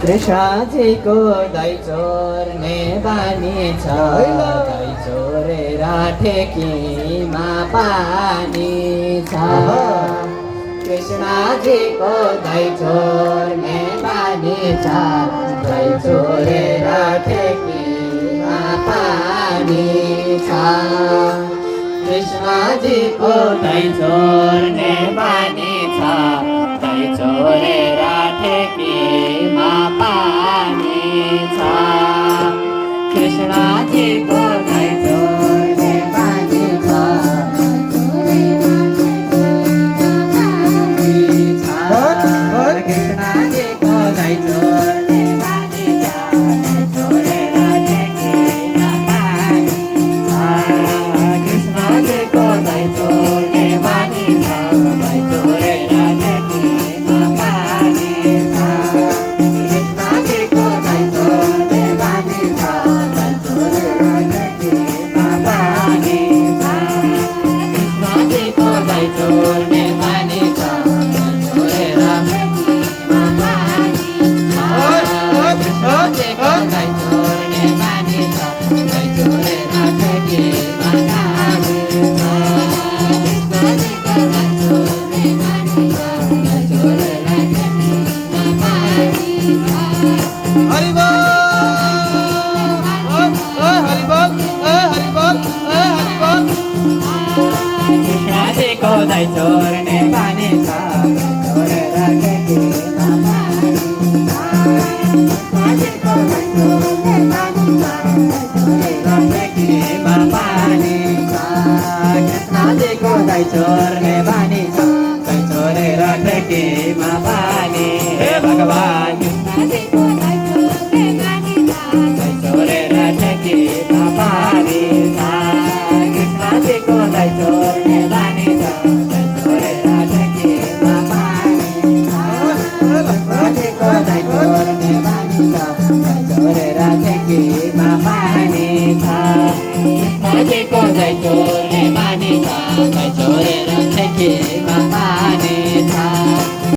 कृष्णजीको दही चोर्ने बानी छ, दही चोरेर ठेकीमा पानी छ। कृष्णजीको दही चोर्ने बानी छ, दही चोरेर ठेकीमा पानी छ। कृष्णजीको दही चोर्ने बानी छ, दही चोरेर ठेकीमा पानी छ। कृष्णजीको दही चोर्ने बानी छ, कृष्णजीको दही चोर्ने बानी छ, दही चोरेर ठेकीमा पानी छ। कृष्णजीको दही चोर्ने बानी छ, दही चोरेर ठेकीमा पानी छ। कृष्णजीको दही चोर्ने बानी छ, दही चोरेर ठेकीमा पानी छ। कृष्णजीको दही चोर्ने बानी छ, दही चोरेर ठेकीमा पानी छ। कृष्णजीको दही चोर्ने बानी छ, दही चोरेर ठेकीमा पानी छ। कृष्णजीको दही चोर्ने बानी छ, दही चोरेर ठेकीमा पानी छ। हरि बोल, हरि बोल, हरि बोल, हरि बोल। कृष्णजीको दही चोर्ने बानी छ, चोरेर ठेकीमा पानी छ। कृष्णजीको दही चोर्ने बानी छ, चोरेर ठेकीमा पानी छ। कृष्णजीको दही चोर्ने बानी छ, दही चोरेर ठेकीमा पानी। हे भगवान कृष्णजीको